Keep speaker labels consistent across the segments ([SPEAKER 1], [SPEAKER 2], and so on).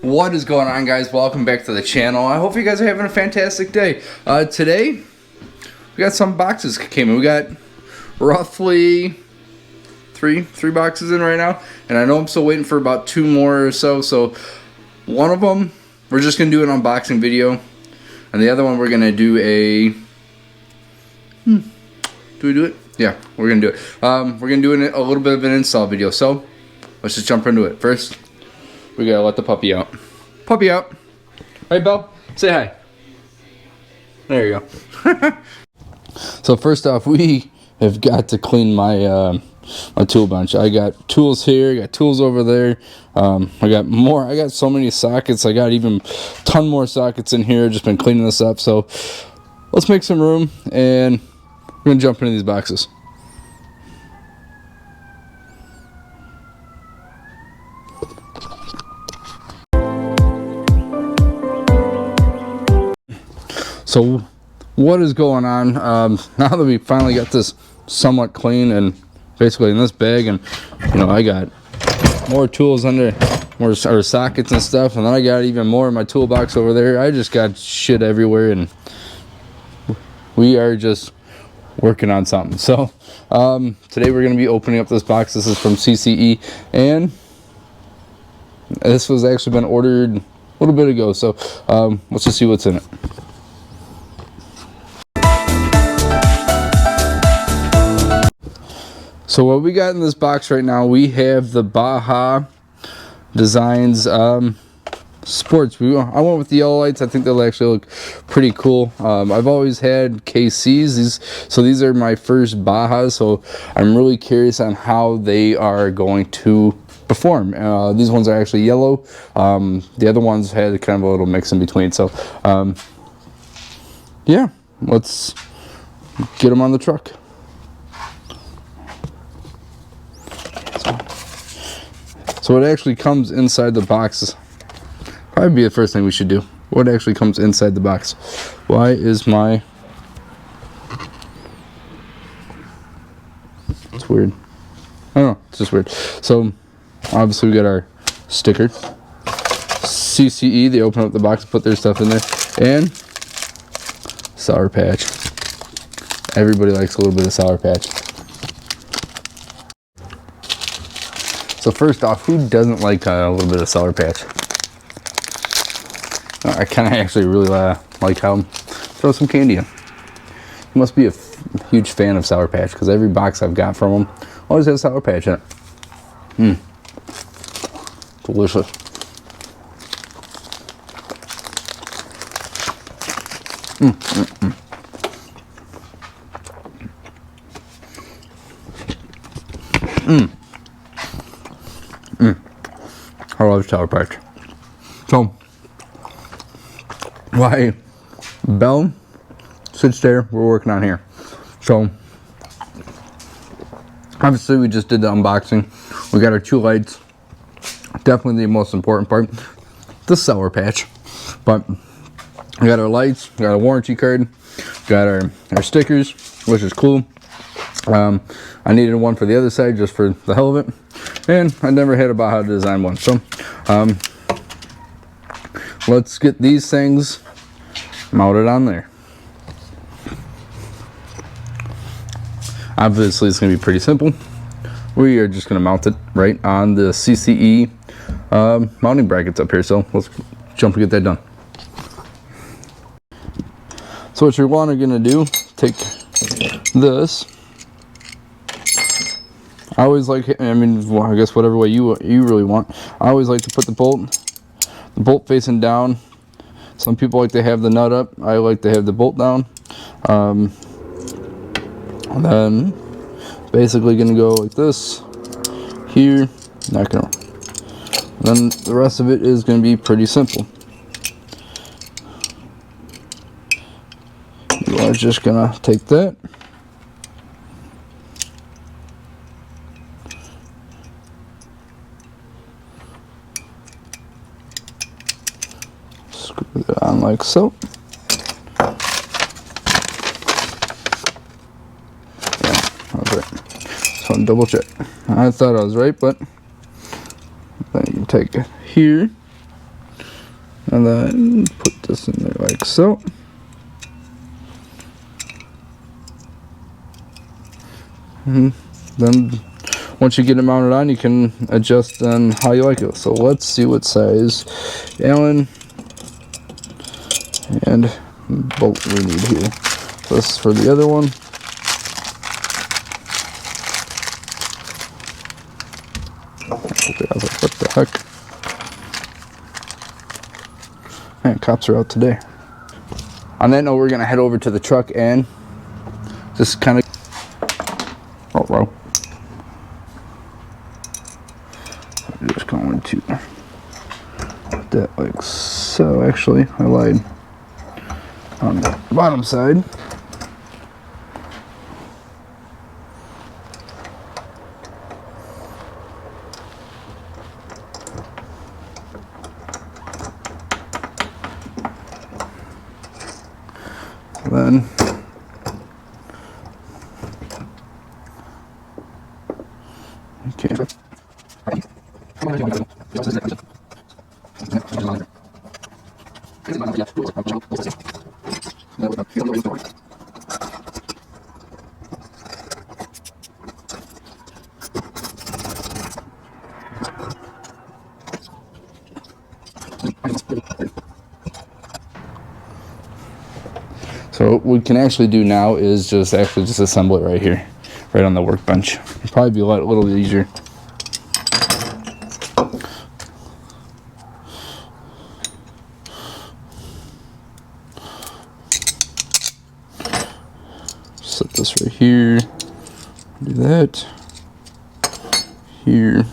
[SPEAKER 1] What is going on, guys? Welcome back to the channel. I hope you guys are having a fantastic day. Today we got some boxes came in. We got roughly three boxes in right now, and I know I'm still waiting for about 2 more or so. So one of them we're just gonna do an unboxing video, and the other one we're gonna do a do we do it? Yeah, we're gonna do it. We're gonna do a little bit of an install video. So let's just jump into it. First, we gotta let the puppy out. Puppy out. Right, Belle? Say hi. There you go. So first off, we have got to clean my my tool bench. I got tools here, I got tools over there. I got more. I got so many sockets. I got even a ton more sockets in here. Just been cleaning this up. So let's make some room, and we're gonna jump into these boxes. So what is going on? Now that we finally got this somewhat clean and basically in this bag, and you know, I got more tools under, more sockets and stuff, and then I got even more in my toolbox over there. I just got shit everywhere, and we are just working on something. So today we're going to be opening up this box. This is from CCE, and this was actually been ordered a little bit ago. So let's just see what's in it. So what we got in this box right now, we have the Baja Designs sports. I went with the yellow lights. I think they'll actually look pretty cool. I've always had KCs, these are my first Bajas, so I'm really curious on how they are going to perform. These ones are actually yellow. The other ones had kind of a little mix in between. So yeah, let's get them on the truck. So what actually comes inside the box, probably be the first thing we should do. What actually comes inside the box? Why is my... It's weird. I don't know, it's just weird. So obviously we got our sticker. CCE, they open up the box, put their stuff in there. And Sour Patch. Everybody likes a little bit of Sour Patch. So first off, who doesn't like a little bit of Sour Patch? I kind of actually really like how throw some candy in. You must be a huge fan of Sour Patch, because every box I've got from them always has Sour Patch in it. Delicious. I love Sour Patch. So, why Belle sits there, we're working on here. So, obviously we just did the unboxing. We got our 2 lights. Definitely the most important part, the Sour Patch. But we got our lights, we got a warranty card, got our stickers, which is cool. I needed one for the other side just for the hell of it, and I never had a Baja Design one. So let's get these things mounted on there. Obviously it's going to be pretty simple. We are just going to mount it right on the CCE mounting brackets up here. So let's jump and get that done. So what you're going to do, take this. I always like, I mean, well, I guess whatever way you really want. I always like to put the bolt facing down. Some people like to have the nut up. I like to have the bolt down. And then basically gonna go like this here. Not gonna. Then the rest of it is gonna be pretty simple. You are just gonna take that. Screw that on like so. Yeah, that was right. So I'm double check. I thought I was right, but then you take it here. And then put this in there like so. And then once you get it mounted on, you can adjust on how you like it. So let's see what size Allen and bolt we need here. So this is for the other one. I was like, what the heck? Man, cops are out today. On that note, we're gonna head over to the truck and just kind of I'm just going to put that like so. Actually, I lied. On the bottom side. Then okay. So what we can actually do now is just assemble it right here, right on the workbench. It'll probably be a little easier. Set this right here. Do that here.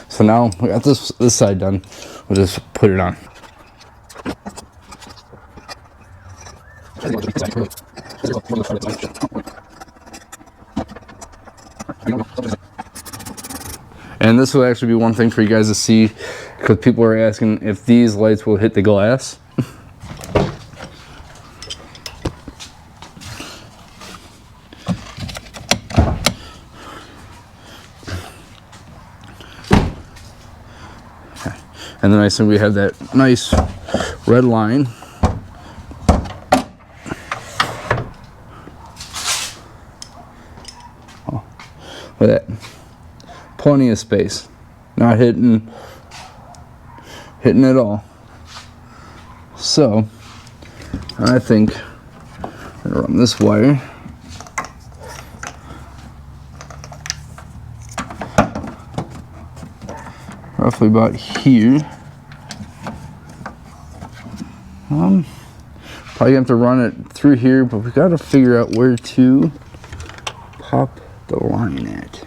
[SPEAKER 1] So now we got this side done. We'll just put it on. And this will actually be one thing for you guys to see, because people are asking if these lights will hit the glass. And then I think we have that nice red line. Oh, look at that. Plenty of space. Not hitting at all. So I think I'm gonna run this wire roughly about here. Probably have to run it through here, but we got to figure out where to pop the line at.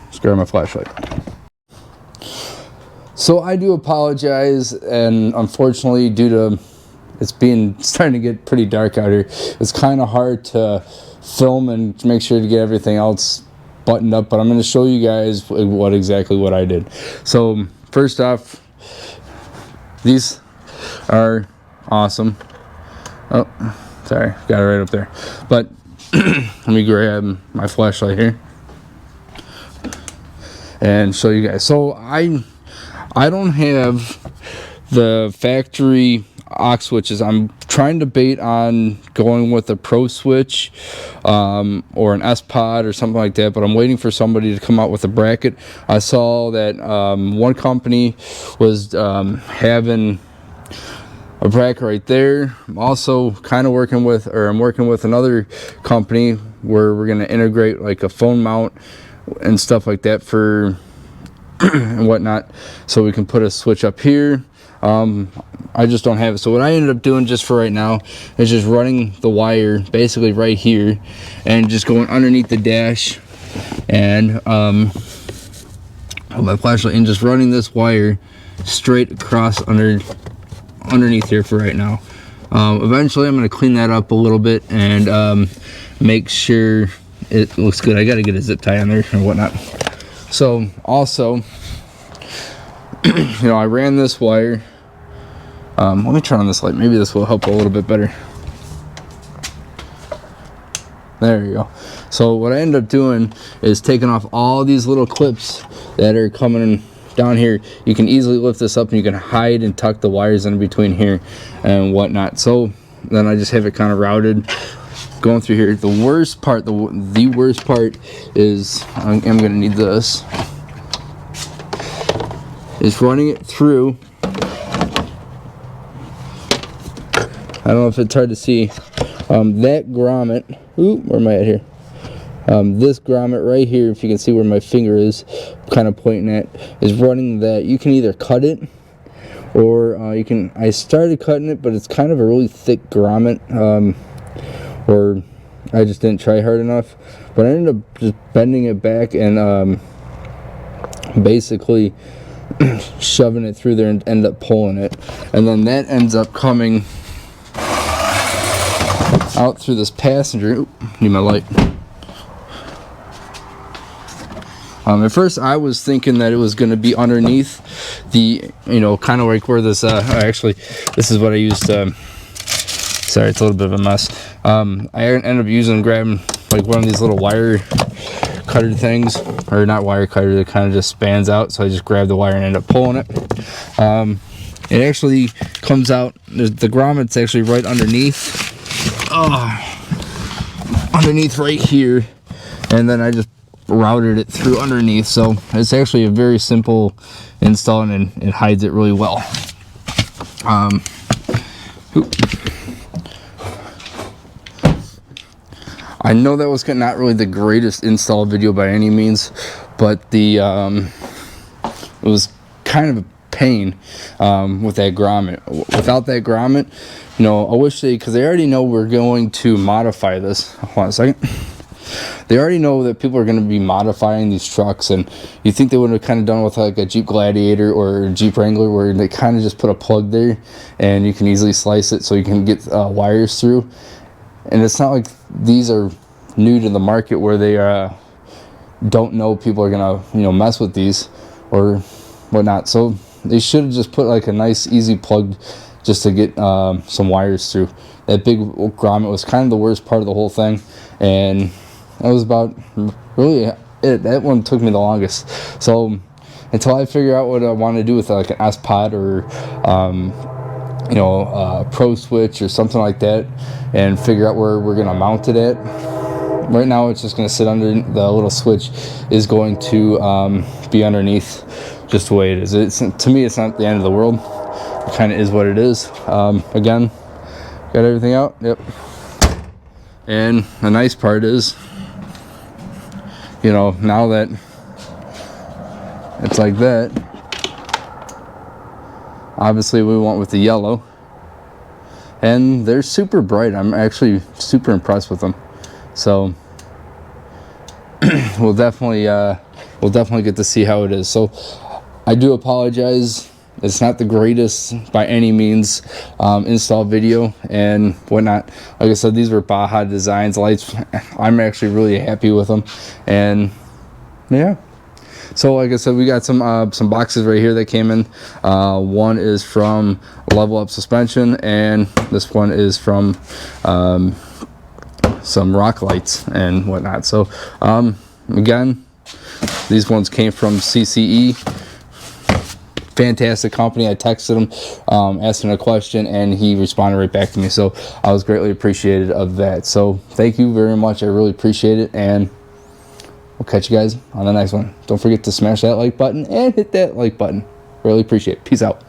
[SPEAKER 1] Let's grab my flashlight. So I do apologize, and unfortunately, due to starting to get pretty dark out here, it's kind of hard to film and make sure to get everything else buttoned up, but I'm going to show you guys exactly what I did. So first off, these are awesome. Oh, sorry, got it right up there. But let me grab my flashlight here and show you guys. So I don't have the factory aux switches. I'm trying to bait on going with a pro switch or an S pod or something like that, but I'm waiting for somebody to come out with a bracket. I saw that one company was having a bracket right there. I'm also kind of working with, or I'm working with another company where we're going to integrate like a phone mount and stuff like that for and whatnot, so we can put a switch up here. I just don't have it. So what I ended up doing just for right now is just running the wire basically right here and just going underneath the dash and my flashlight and just running this wire straight across underneath here for right now. Eventually I'm going to clean that up a little bit and make sure it looks good. I got to get a zip tie on there and whatnot. So also, you know, I ran this wire. Let me turn on this light. Maybe this will help a little bit better. There you go. So what I ended up doing is taking off all these little clips that are coming down here. You can easily lift this up and you can hide and tuck the wires in between here and whatnot. So then I just have it kind of routed going through here. The worst part, the worst part is, I'm gonna need this, is running it through. I don't know if it's hard to see. That grommet, ooh, where am I at here? This grommet right here, if you can see where my finger is kind of pointing at, is running that. You can either cut it or you can, I started cutting it, but it's kind of a really thick grommet, or I just didn't try hard enough. But I ended up just bending it back and basically shoving it through there and end up pulling it. And then that ends up coming out through this passenger. Ooh, need my light. At first I was thinking that it was going to be underneath the, you know, kind of like where this, actually, this is what I used to, sorry, it's a little bit of a mess. I ended up grabbing like one of these little wire cutter things, or not wire cutter, that kind of just spans out. So I just grabbed the wire and ended up pulling it. It actually comes out, the grommet's actually right underneath. Underneath right here, and then I just routed it through underneath. So it's actually a very simple install and it hides it really well. I know that was not really the greatest install video by any means, but the it was kind of a pain with that grommet. Without that grommet, you know, I wish because they already know we're going to modify this. Hold on a second. They already know that people are going to be modifying these trucks, and you think they would have kind of done with like a Jeep Gladiator or a Jeep Wrangler, where they kind of just put a plug there and you can easily slice it so you can get wires through. And it's not like these are new to the market where they don't know people are gonna, you know, mess with these or whatnot. So they should have just put like a nice easy plug just to get some wires through. That big grommet was kind of the worst part of the whole thing, and that was about really it. That one took me the longest. So until I figure out what I want to do with like an S pod or you know, a pro switch or something like that, and figure out where we're gonna mount it at. Right now it's just gonna sit under, the little switch is going to be underneath just the way it is. To me, it's not the end of the world. It kind of is what it is. Again, got everything out. Yep. And the nice part is, you know, now that it's like that, obviously we went with the yellow, and they're super bright. I'm actually super impressed with them. So we'll definitely get to see how it is. So I do apologize. It's not the greatest by any means install video and whatnot. Like I said, these were Baja Designs lights. I'm actually really happy with them, and yeah, So like I said, we got some boxes right here that came in. One is from Level Up Suspension, and this one is from some rock lights and whatnot. So again, these ones came from CCE. Fantastic company. I texted him asking a question, and he responded right back to me, so I was greatly appreciated of that. So thank you very much. I really appreciate it, and we'll catch you guys on the next one. Don't forget to smash that like button and hit that like button. Really appreciate it. Peace out.